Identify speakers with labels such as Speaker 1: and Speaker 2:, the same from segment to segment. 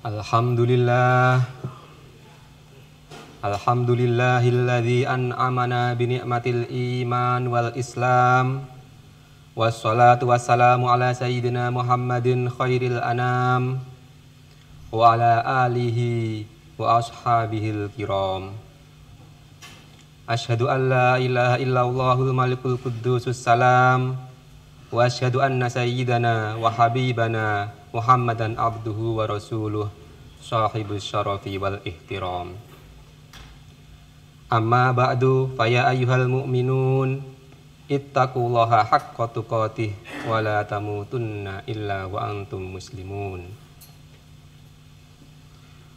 Speaker 1: Alhamdulillah. Alhamdulillahilladzi an'amana bi ni'matil iman wal islam. Wassalatu wassalamu ala sayyidina Muhammadin khairil anam wa ala alihi wa ashabihil kiram. Asyhadu an la ilaha illallahul malikul quddusus salam wa asyhadu anna sayyidana wa habibana Muhammadan abduhu wa rasuluh sahibus syarafi wal ihtiram. Amma ba'du faya ayyuhal mu'minun ittaqullaha haqqa tuqatih wa la tamutunna illa wa antum muslimun.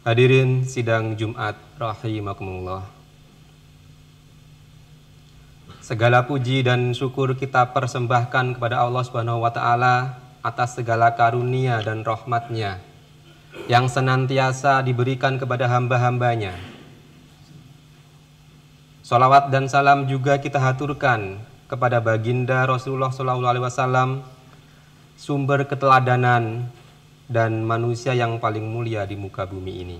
Speaker 1: Hadirin sidang Jumat rahimakumullah. Segala puji dan syukur kita persembahkan kepada Allah Subhanahu wa taala atas segala karunia dan rahmat-Nya yang senantiasa diberikan kepada hamba-hambanya. Salawat dan salam juga kita haturkan kepada baginda Rasulullah SAW, sumber keteladanan dan manusia yang paling mulia di muka bumi ini.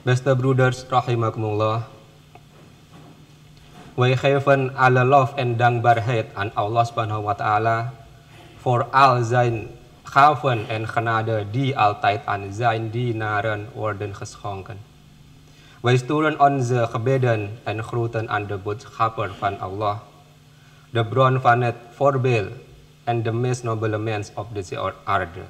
Speaker 1: Beste brothers rahimakumullah, wij geven alle lof en dankbaarheid aan Allah Subhanahu wa taala voor al zijn gaven en genade die altijd aan zijn dienaren worden geschonken. Wij sturen onze gebeden en groeten aan de boodschapper van Allah, de bron van het voorbeeld en de meest nobele mens op deze aarde.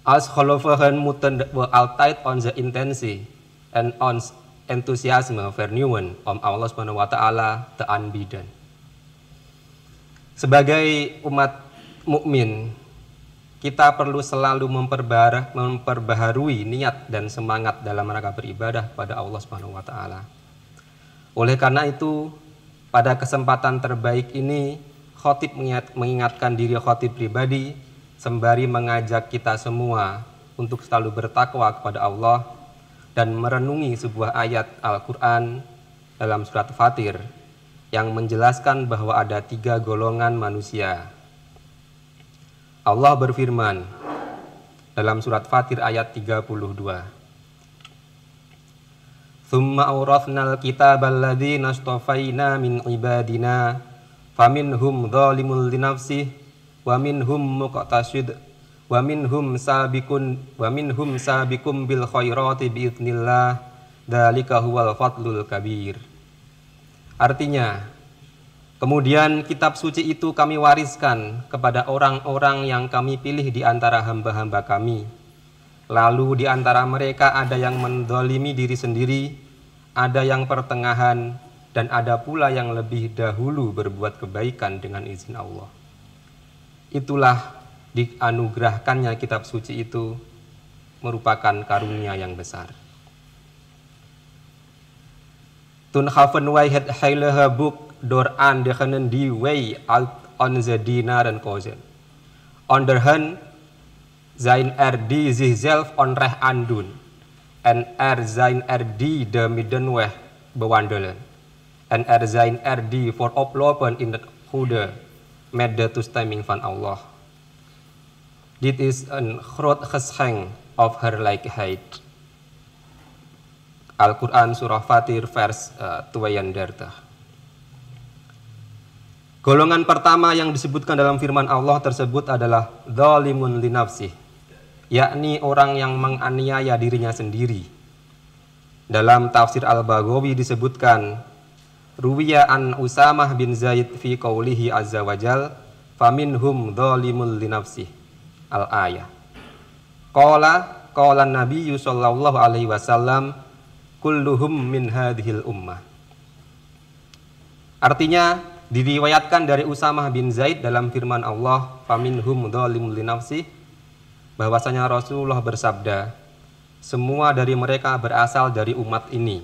Speaker 1: Als gelovigen moeten we altijd onze intentie en ons enthousiasme vernieuwen om Allah Subhanahu wa taala te aanbieden. Sebagai umat mukmin, kita perlu selalu memperbaharui niat dan semangat dalam rangka beribadah pada Allah Subhanahu wa taala. Oleh karena itu, pada kesempatan terbaik ini, khotib mengingatkan diri khotib pribadi sembari mengajak kita semua untuk selalu bertakwa kepada Allah dan merenungi sebuah ayat Al-Quran dalam surat Fatir yang menjelaskan bahwa ada 3 golongan manusia. Allah berfirman dalam surat Fatir ayat 32. Tsumma awrathnal kitabal ladzina astafaina min ibadina faminhum dzalimun linafsihi wa minhum muqtasid wa minhum sabiqum bil khairati biidznillah dzalika huwal fadlul kabir. Artinya, kemudian kitab suci itu kami wariskan kepada orang-orang yang kami pilih di antara hamba-hamba kami. Lalu di antara mereka ada yang menzalimi diri sendiri, ada yang pertengahan, dan ada pula yang lebih dahulu berbuat kebaikan dengan izin Allah. Itulah dianugerahkannya kitab suci itu merupakan karunia yang besar. Toen gaven wij het heilige boek door aan degenen die wij uit onze dienaren kozen. Onder hen zijn die zichzelf onrecht aandoen, en zijn die de middenweg bewandelen, en zijn die voorop lopen in het goede met de toestemming van Allah. Dit is een groot geschenk of heerlijkheid. Al-Quran surah Fatir vers 32. Golongan pertama yang disebutkan dalam firman Allah tersebut adalah dzalimun linafsih, yakni orang yang menganiaya dirinya sendiri. Dalam tafsir Al-Baghawi disebutkan, ruwiya an Usamah bin Zaid fi qaulihi azza wajal faminhum dzalimun linafsih al-ayah. Qala Nabi sallallahu alaihi wasallam kulluhum min hadhil ummah. Artinya, diriwayatkan dari Usamah bin Zaid dalam firman Allah faminhum dzalimun linafsih, bahwasanya Rasulullah bersabda, semua dari mereka berasal dari umat ini.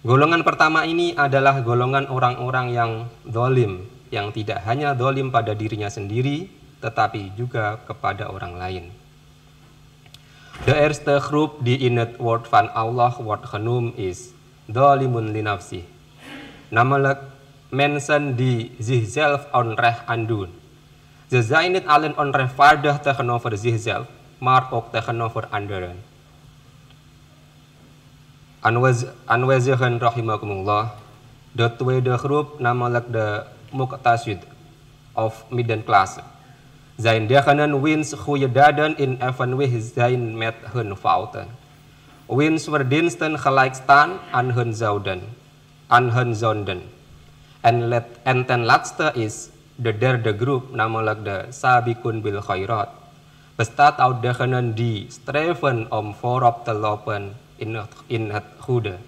Speaker 1: Golongan pertama ini adalah golongan orang-orang yang zalim, yang tidak hanya zalim pada dirinya sendiri tetapi juga kepada orang lain. De eerste groep die in het woord van Allah wordt genoemd is dzalimun linafsih, namelijk mensen die zichzelf onrecht aandoen. Ze zijn niet alleen onrechtvaardig tegenover zichzelf, maar ook tegenover anderen. Aanwezigen rahimakumullah, de tweede groep, namelijk de muqtasid of middenklasse, zijn degenen wiens goede daden in evenwicht zijn met hun fouten, wiens verdiensten gelijk staan aan hun zonden. En ten laatste is de derde groep, namelijk de sabiqun bil khairat, bestaat uit degenen die streven om voorop te lopen in het goede.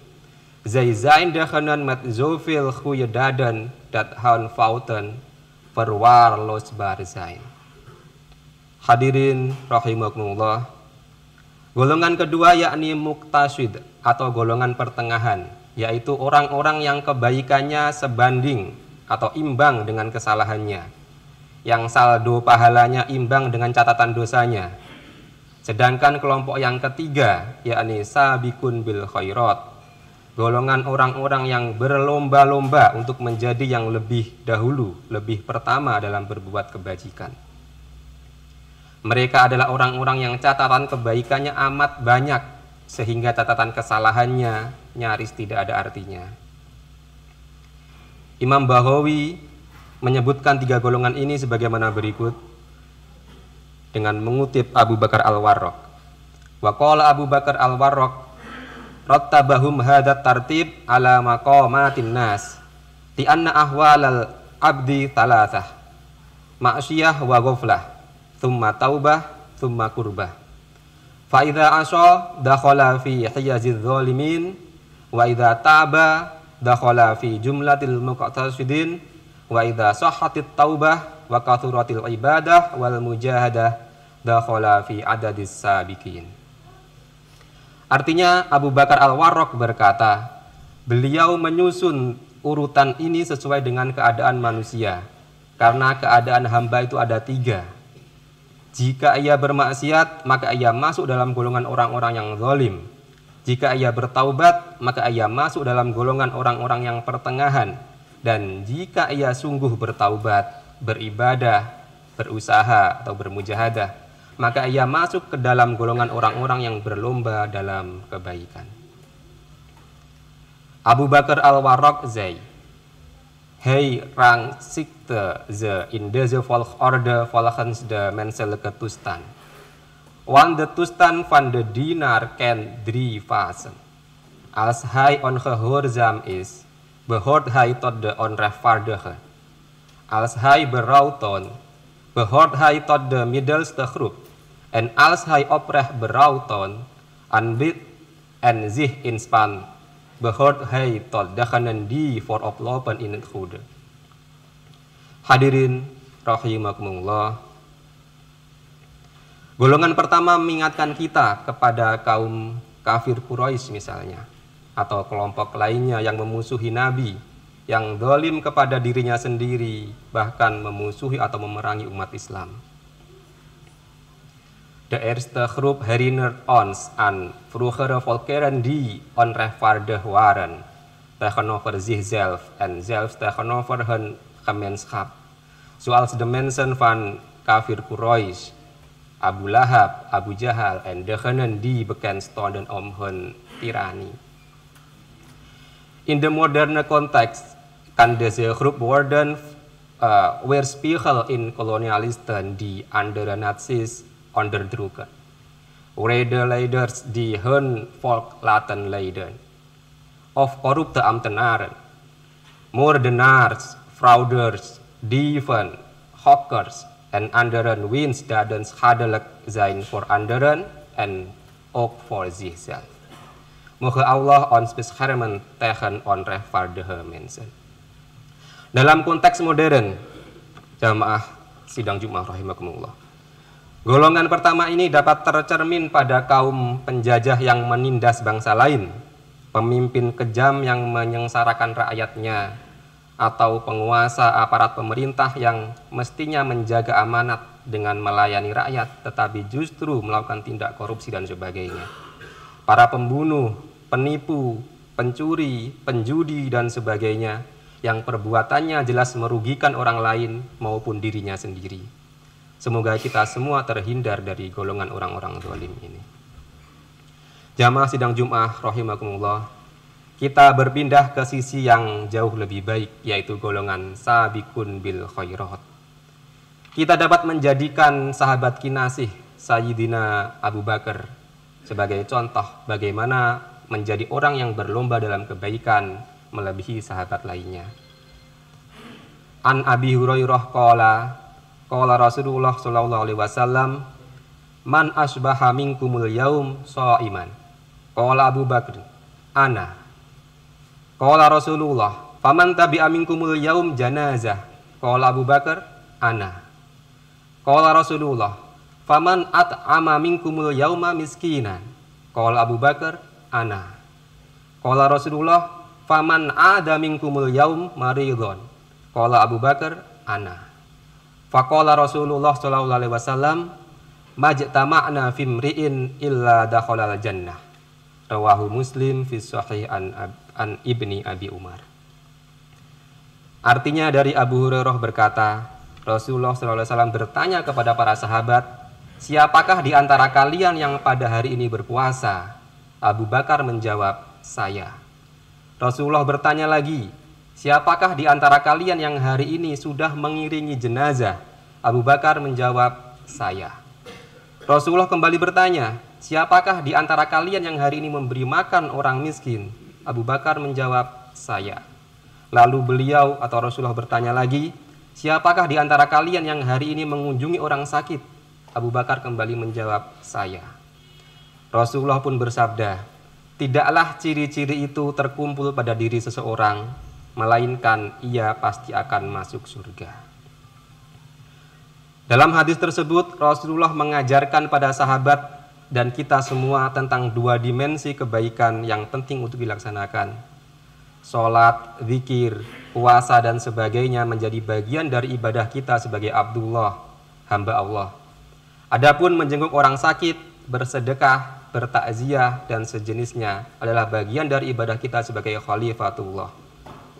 Speaker 1: Zij zijn degenen met zoveel goede daden dat hun fouten verwaarloosbaar zijn. Hadirin rahimakumullah, golongan kedua yakni muqtasid atau golongan pertengahan, yaitu orang-orang yang kebaikannya sebanding atau imbang dengan kesalahannya, yang saldo pahalanya imbang dengan catatan dosanya. Sedangkan kelompok yang ketiga yakni sabiqun bil khairat, golongan orang-orang yang berlomba-lomba untuk menjadi yang lebih dahulu, lebih pertama dalam berbuat kebajikan. Mereka adalah orang-orang yang catatan kebaikannya amat banyak sehingga catatan kesalahannya nyaris tidak ada artinya. Imam Bahawi menyebutkan tiga golongan ini sebagaimana berikut dengan mengutip Abu Bakar Al-Warraq. Wa qala Abu Bakar Al-Warraq, rattabahum hadat tartib ala maqamatin nas ti anna ahwalal abdi thalathah, ma'siyah wa ghaflah, thumma taubah, thumma kurbah. Fa idza asha dakhala fi hiyaziz zalimin, wa idza taba dakhala fi jumlatil muqtasidin, wa idza sahhatit taubah wa kathuratil ibadah wal mujahadah dakhala fi adadis sabiqin. Artinya Abu Bakar Al-Warraq berkata, beliau menyusun urutan ini sesuai dengan keadaan manusia, karena keadaan hamba itu ada tiga. Jika ia bermaksiat, maka ia masuk dalam golongan orang-orang yang zalim. Jika ia bertaubat, maka ia masuk dalam golongan orang-orang yang pertengahan. Dan jika ia sungguh bertaubat, beribadah, berusaha atau bermujahadah, maka ia masuk ke dalam golongan orang-orang yang berlomba dalam kebaikan. Abu Bakar Al-Warraq zei: Hij rangschikte ze in deze volgorde volgens de menselijke toestand. Want de toestand van de dienaar kent drie fasen. Als hij ongehoorzaam is, behoort hij tot de onrechtvaardige. Als hij berouw toont, behoort hij tot de middelste groep. En als hij oprecht berouw toont, aanbidt en zich inspant, behoort hij tot degenen die voorop lopen in het goede. Hadirin rahimakumullah, golongan pertama mengingatkan kita kepada kaum kafir Quraisy misalnya, atau kelompok lainnya yang memusuhi Nabi, yang zalim kepada dirinya sendiri, bahkan memusuhi atau memerangi umat Islam. De eerste groep herinnert ons aan vroegere volkeren die onrechtvaardig waren tegenover zichzelf en zelfs tegenover hun gemeenschap. Zoals de mensen van kafir Quraisy, Abu Lahab, Abu Jahal en degenen die bekend stonden om hun tirannie. In de moderne context kan deze groep worden weerspiegel in kolonialisten die andere naties onderdrukken. Rede-leiders die hun volk laten leiden. Of corrupte ambtenaren, moordenaars, fraudeurs, dieven, hokkers en anderen wiens daden schadelijk zijn voor anderen en ook voor zichzelf. Moga Allah ons beschermen tegen onrechtvaardige mensen. Dalam konteks modern, jamaah sidang Jumat rahimakumullah, golongan pertama ini dapat tercermin pada kaum penjajah yang menindas bangsa lain, pemimpin kejam yang menyengsarakan rakyatnya, atau penguasa aparat pemerintah yang mestinya menjaga amanat dengan melayani rakyat, tetapi justru melakukan tindak korupsi dan sebagainya. Para pembunuh, penipu, pencuri, penjudi, dan sebagainya, yang perbuatannya jelas merugikan orang lain maupun dirinya sendiri. Semoga kita semua terhindar dari golongan orang-orang zalim ini. Jamaah sidang Jum'ah rahimakumullah, kita berpindah ke sisi yang jauh lebih baik, yaitu golongan sabiqun bil khairat. Kita dapat menjadikan sahabat kinasih Sayyidina Abu Bakar sebagai contoh bagaimana menjadi orang yang berlomba dalam kebaikan melebihi sahabat lainnya. An Abi Hurairah qala Rasulullah sallallahu alaihi wasallam, man asbaha minkumul yaum shaiman. Qala Abu Bakar, ana. Qala Rasulullah, faman tabi'a minkumul yaum janazah. Qala Abu Bakar, ana. Qala Rasulullah, faman at'ama minkumul yauma miskinan. Qala Abu Bakar, ana. Qala Rasulullah, faman ada minkumul yaum maridun. Qala Abu Bakar, ana. Faqala Rasulullah sallallahu alaihi wasallam, majtama'na fimri'in illa dakhalal jannah. Rawahu Muslim fi sahih an Ibni Abi Umar. Artinya dari Abu Hurairah berkata, Rasulullah sallallahu alaihi wasallam bertanya kepada para sahabat, siapakah di antara kalian yang pada hari ini berpuasa? Abu Bakar menjawab, saya. Rasulullah bertanya lagi, siapakah di antara kalian yang hari ini sudah mengiringi jenazah? Abu Bakar menjawab, saya. Rasulullah kembali bertanya, siapakah di antara kalian yang hari ini memberi makan orang miskin? Abu Bakar menjawab, saya. Lalu beliau atau Rasulullah bertanya lagi, siapakah di antara kalian yang hari ini mengunjungi orang sakit? Abu Bakar kembali menjawab, saya. Rasulullah pun bersabda, tidaklah ciri-ciri itu terkumpul pada diri seseorang, melainkan ia pasti akan masuk surga. Dalam hadis tersebut, Rasulullah mengajarkan pada sahabat dan kita semua tentang dua dimensi kebaikan yang penting untuk dilaksanakan. Sholat, zikir, puasa, dan sebagainya menjadi bagian dari ibadah kita sebagai Abdullah, hamba Allah. Adapun menjenguk orang sakit, bersedekah, bertakziah, dan sejenisnya adalah bagian dari ibadah kita sebagai khalifatullah,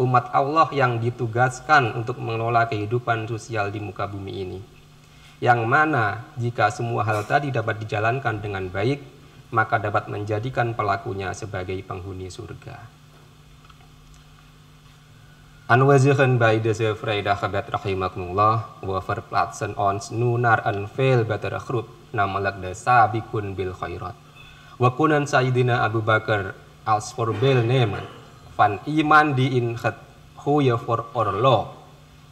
Speaker 1: umat Allah yang ditugaskan untuk mengelola kehidupan sosial di muka bumi ini, yang mana jika semua hal tadi dapat dijalankan dengan baik, maka dapat menjadikan pelakunya sebagai penghuni surga. Anwazigen bij deze vrijdag gebed rahimakumullah, we verplaatsen ons nu naar een veel betere groep, namelijk de sabiqun bil khairat. We kunnen Sayyidina Abu Bakar als voorbeeld nemen van iemand die in het goede vooroorlog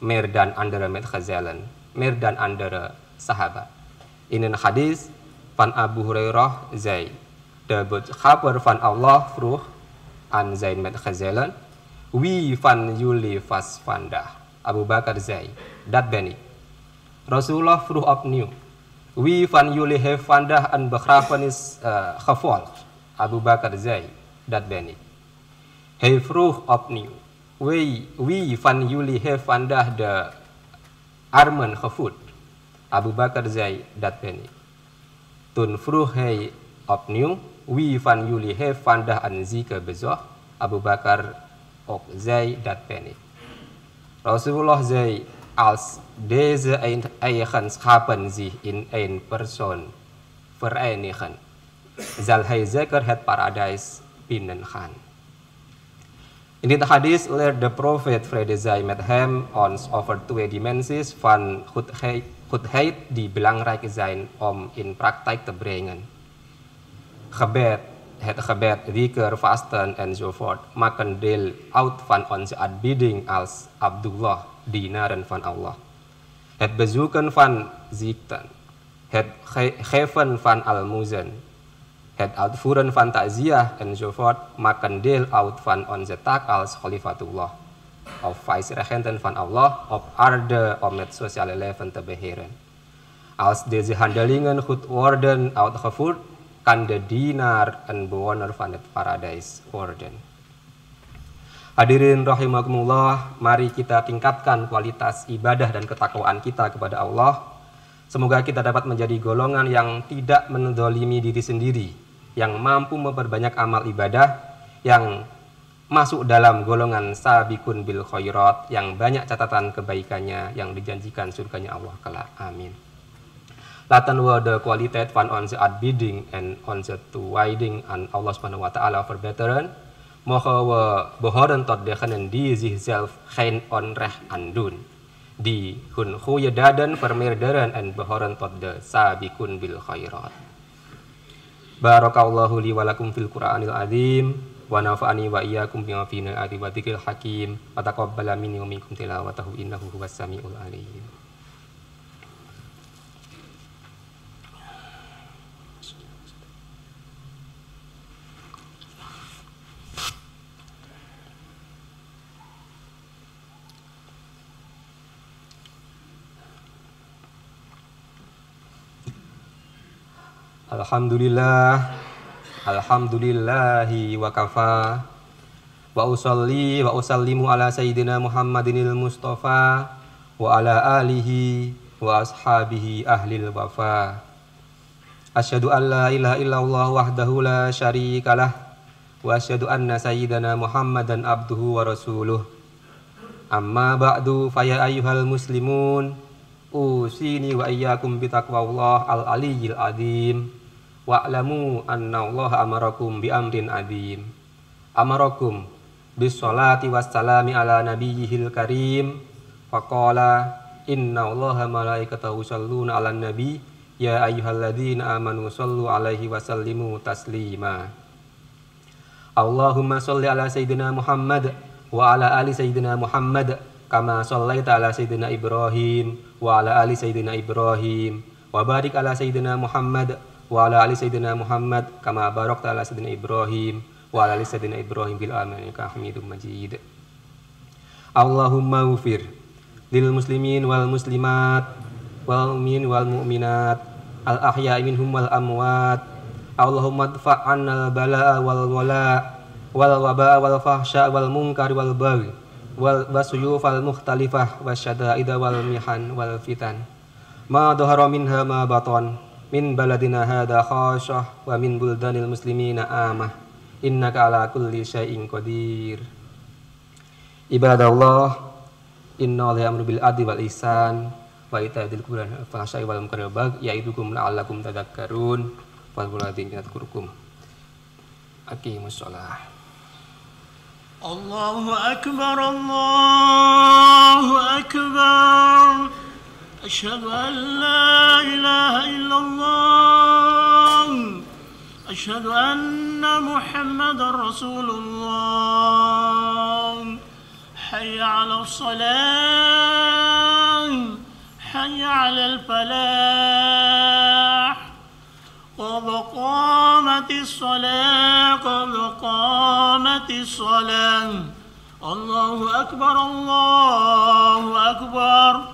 Speaker 1: meer dan andere metgezellen, meer dan andere sahabat. In een hadis van Abu Hurairah zei, de boodschapper van Allah vroeg aan zijn metgezellen, wie van jullie was vandaag? Abu Bakar zei, dat ben ik. Rasulullah vroeg opnieuw, wie van jullie heeft vandaag een begrafenis gevolgd? Abu Bakar zei, dat ben ik. Hij vroeg opnieuw, wie van jullie heeft vandaag de armen gevoed? Abu Bakar zei, dat ben ik. Toen vroeg hij opnieuw, wie van jullie heeft vandaag een zieke bezocht? Abu Bakar ook zei, dat ben ik. Rasulullah zei, als deze eigenschappen zich in één persoon verenigen, zal hij zeker het paradijs binnengaan. In dit hadis leert de profeet vrede zij met hem ons over twee dimensies van goedheid die belangrijk zijn om in praktijk te brengen. Gebed, het gebed, zikr, vasten enzovoort maken deel uit van onze aanbidding als Abdullah, dienaren van Allah. Het bezoeken van ziekten, het geven van almoezen, het uitvoeren van ta'ziah enzovoort maken deel uit van onze taak als Khalifatullah, of vice-regenten van Allah op aarde om het sociale leven te beheren. Als deze handelingen goed worden uitgevoerd, kan de dienaar een bewoner van het paradijs worden. Hadirin rahimakumullah, mari kita tingkatkan kualitas ibadah dan ketakwaan kita kepada Allah. Semoga kita dapat menjadi golongan yang tidak menzalimi diri sendiri, yang mampu memperbanyak amal ibadah, yang masuk dalam golongan sabiqun bil khairat, yang banyak catatan kebaikannya, yang dijanjikan surganya Allah kelak. Amin. Laten we de kwaliteit van onze aanbidding en onze toewijding aan Allah subhanahu wa ta'ala verbeteren, mogen we behoren tot degenen die zichzelf geen onrecht aandoen, die hun goede daden vermeerderen en behoren tot de sabiqun bil khairat. Barakallahu li wa lakum fil Qur'anil azim wa nafa'ani wa iyyakum bima fihi minal ayati wa dzikril hakim wa taqabbala minni wa minkum tilawatahu innahu huwas samiul alim. Alhamdulillahi wa kafa wa usalli wa usallimu ala sayyidina Muhammadinil Mustafa wa ala alihi wa ashabihi ahlil wafa. Asyhadu an la ilaha illallah wahdahu la syarikalah wa asyhadu anna sayyidana Muhammadan abduhu wa rasuluh. Amma ba'du fa ya ayyuhal muslimun usini wa iyyakum bitaqwallah al-aliyyil azim. Wa'lamu anna Allah amarakum bi amrin adim. Amarakum bis salati wassalami ala nabiyyihil karim. Faqala inna Allaha malaikatahu yusholluna 'alan nabi ya ayyuhalladzina amanu shollu 'alaihi wa sallimu taslima. Allahumma sholli ala sayyidina Muhammad wa ala ali sayyidina Muhammad kama shallaita ala sayyidina Ibrahim wa ala ali sayyidina Ibrahim wa barik ala sayyidina Muhammad wa ala ali sayyidina Muhammad kama barakta ala sayyidina Ibrahim wa ala ali sayyidina Ibrahim bil alamin innaka Hamidum Majid. Allahumma ghfir lil muslimin wal muslimat wal mu'min wal mu'minat al ahya'i minhum wal amwat. Allahumma dfa' 'annal bala'a wal wala wal waba'a wal fahsya wal munkar wal baghi wal basuyuf al mukhtalifah wasyada'ida wal mihan wal fitan ma dhahara minha ma batan min baladina hadha khasyah wa min buldanil muslimina amah innaka ala kulli syai'in qadir. Ibadallah, inna Allaha ya'muru bil adli wal ihsan wa ita'i dzil qurba wal fahsya'i wal munkari wal baghi ya'idukum la'allakum tadhakkarun. Fadhkurullaha yadhkurkum. Aqimus shalah.
Speaker 2: Allahu akbar, Allahu akbar. أشهد أن لا إله إلا الله أشهد أن محمد رسول الله حي على الصلاة حي على الفلاح قد قامت الصلاة قد قامت الصلاة الله أكبر الله أكبر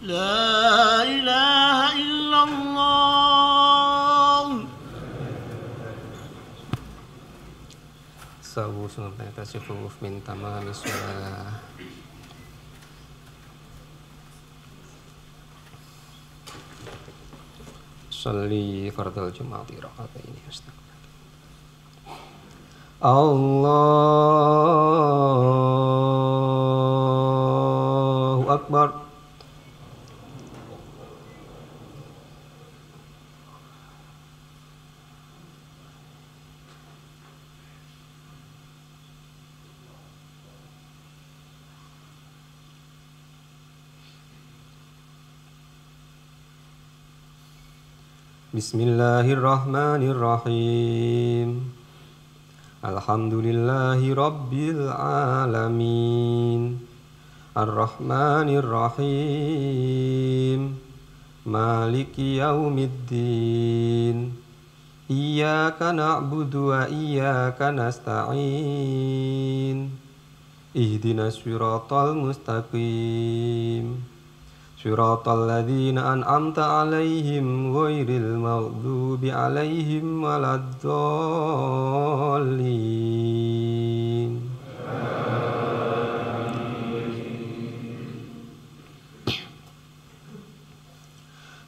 Speaker 2: لا إله إلا الله.
Speaker 1: Sawu sunnata syufuf min tamamis shalah. Sholli fardal jum'ati raka'ataini astagfirullah. Allahu akbar. Bismillahirrahmanirrahim. Alhamdulillahi rabbil alamin. Ar-Rahmanir-Rahim. Maliki yaumiddin. Iyyaka na'budu wa iyyaka nasta'in. Ihdinas siratal mustaqim. Siratal ladzina an'amta 'alaihim ghairil maghdubi 'alaihim waladdallin.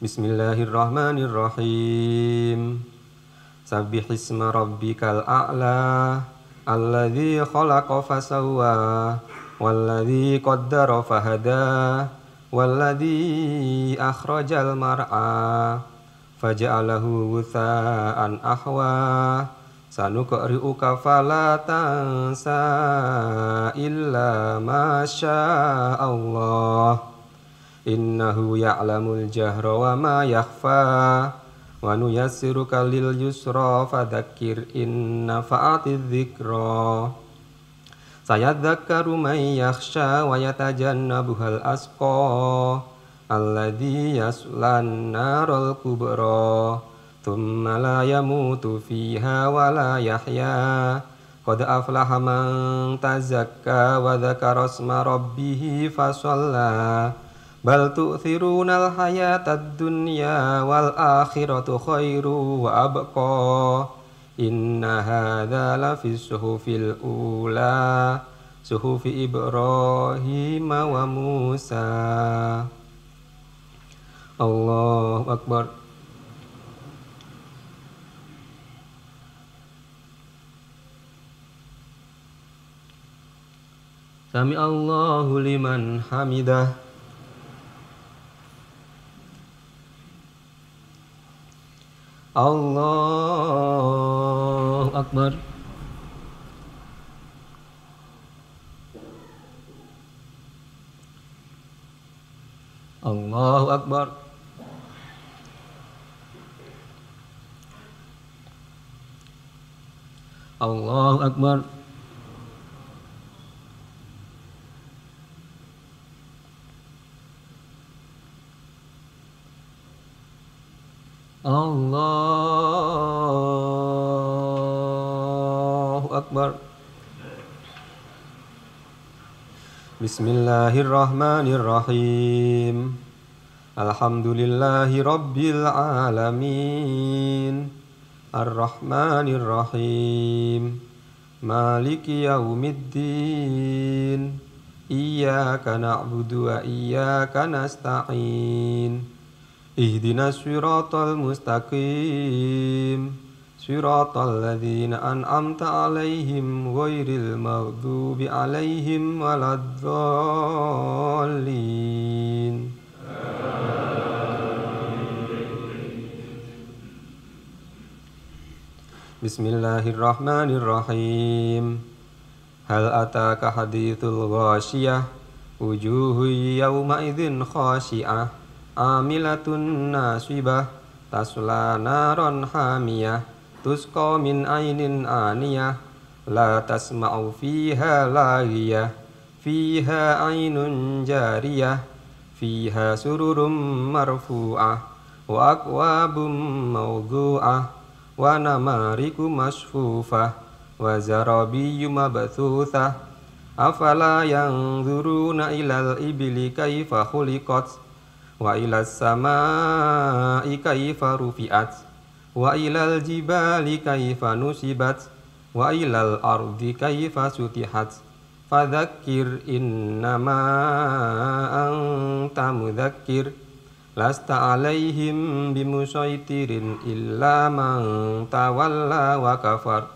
Speaker 1: Bismillahirrahmanirrahim. Sabbihisma rabbikal a'la alladzi khalaqa fasawwa walladzi qaddara fahada Walladzi akhrajal mar'a faja'alahu ghutsa'an ahwa sanuqri'uka fala tansa illa ma Allah innahu ya'lamul jahra wa ma yakhfa wa nuyassiruka lil yusra fadzakir in nafa'atiz dzikra sayadzakkaru may yakhsha wa yatajannabuhal asqa alladzi yaslan narul kubra thumma la yamutu fiha wa la yahya qad aflaha man tazakka wa dzakara isma rabbih fasalla bal tu'thirunal hayatad dunya wal akhiratu khairu wa abqa inna hadza lafis suhufil ula suhufi Ibrahim wa Musa. Allahu Akbar. Sami Allahu liman hamidah. Allahu Akbar. Allahu Akbar. Allahu Akbar. Allahu Akbar. Bismillahirrahmanirrahim. Alhamdulillahi rabbil alamin. Ar-Rahmanir-Rahim. Maliki yaumiddin. Iyyaka na'budu wa iyyaka nasta'in. Ihdinas siratal mustaqim siratal ladzina an'amta 'alaihim ghairil maghdubi 'alaihim waladdallin. Bismillahirrahmanirrahim. Hal ataka hadithul ghasyiyah wujuhu yawma idzin khashi'ah amilatun nasibah tasla naron hamiyah tusqa min ainin aniyah la tasma'u fiha laghiyah fiha ainun jariyah fiha sururum marfu'ah wa akwabum mawdu'ah wa namariku masfufah wa zarabiyyu mabthuthah afala yanzuruna ilal ibli kaifa khuliqat wa ilas samaa'i kaifa rufi'at wa ilal jibali kaifa nusibat wa ilal ardi kaifa sutihat fadzakir innama anta mudzakkir lasta alaihim bimusyaitirin illa man tawalla wa kafar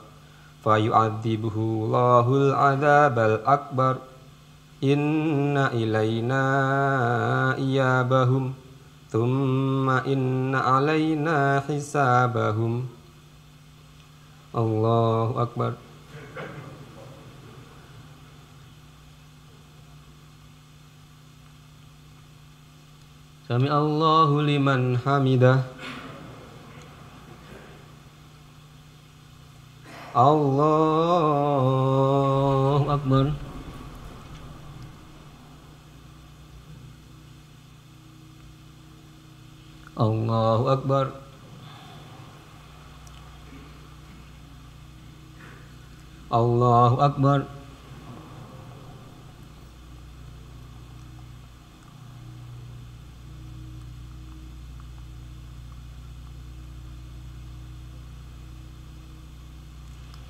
Speaker 1: fayu'adzibuhu Allahul adzabal akbar. Inna ilaina iyabahum thumma inna alaina hisabahum. Allahu Akbar. Sami Allahu liman hamidah. Allahu Akbar. Allahu Akbar. Allahu Akbar.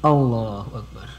Speaker 1: Allahu Akbar.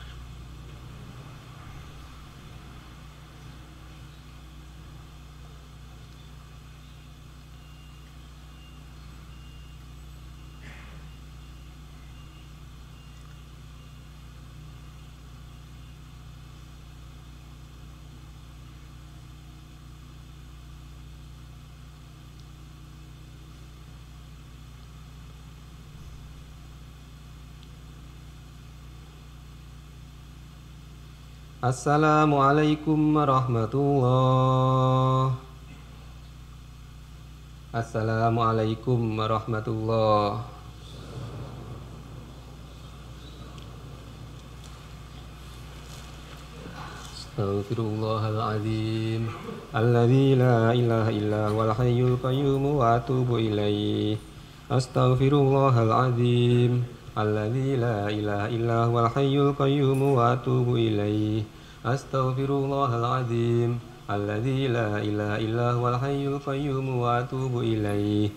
Speaker 1: Assalamualaikum warahmatullahi. Assalamualaikum warahmatullahi. Astaghfirullahaladzim alladzi la ilaha illa huwal hayyul qayyum wa atubu ilaih. Astaghfirullahaladzim alladzi la ilaha illa huwal hayyul qayyum wa atubu ilaih. Astaghfirullahaladzim alladzi la ilaha illa huwal hayyul qayyum wa atubu ilaih.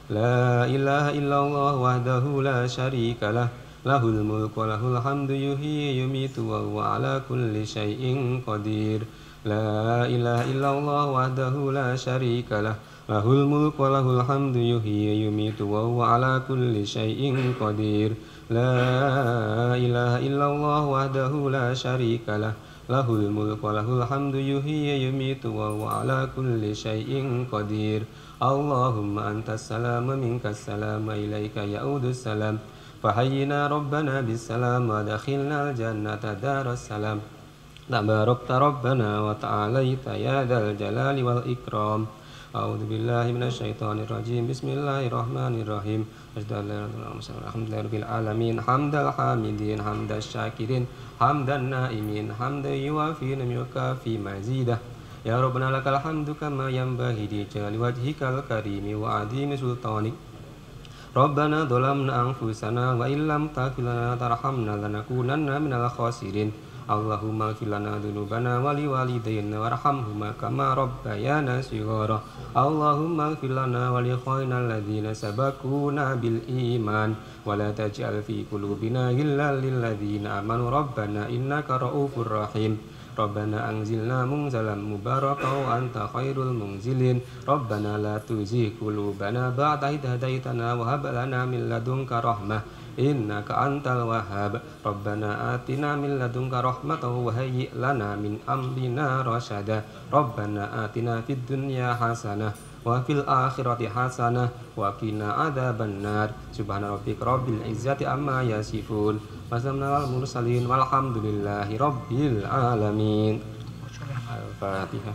Speaker 1: La ilaha illallah wahdahu la syarika lah, lahul mulku wa lahul hamdu yuhyi yumitu wa huwa ala kulli syai'in qadir. La ilaha illallah wahdahu la syarika lah, lahul mulku wa lahul hamdu yuhyi yumitu wa huwa ala kulli syai'in qadir. La ilaha illallah wahdahu la syarika lah, lahul mulku wa lahul hamdu yuhyi yumitu wa huwa ala kulli syai'in qadir. Allahumma antas salam wa minkas salam wa ilaika ya'udus salam. Fahayyina rabbana bisalam wa dakhilna al-jannata daras salam. Tabarakta rabbana wa ta'alaita ya dzal jalali wal ikram. A'udzu billahi minasyaitonir rajim. Bismillahirrahmanirrahim. Alhamdulillahirabbil alamin, hamdal hamidin, hamdas syakirin, hamdan naimin, hamdan yuwafi wa yukafi mazidah. Ya Rabbana lakal hamdu kama yanbaghi li jalali wajhikal karimi wa azimi sultanik. Rabbana dhalamna anfusana wa illam taghfir lana tarhamna lanakunanna minal khasirin. Allahumma ighfir lana dzunubana wa liwalidayna warhamhuma kama rabbayana shighara. Allahumma ighfir lana wa li ikhwanina alladzina sabaquna bil iman wa la taj'al fi qulubina ghillan lil ladzina amanu rabbana innaka ra'ufur rahim. Rabbana anzilna munzalan mubarakan wa anta khairul munzilin. Rabbana la tuzigh qulubana ba'da idh hadaitana wa hab lana min ladunka rahmah innaka antal wahhab. Rabbana atina min ladunka rahmatan wa hayyi' lana min amrina rasyada. Rabbana atina fid dunya hasanah wa fil akhirati hasanah wa qina adzabannar. Subhana rabbika rabbil izzati amma yasifun wa salamun alal mursalin walhamdulillahi rabbil alamin. Al-Fatihah.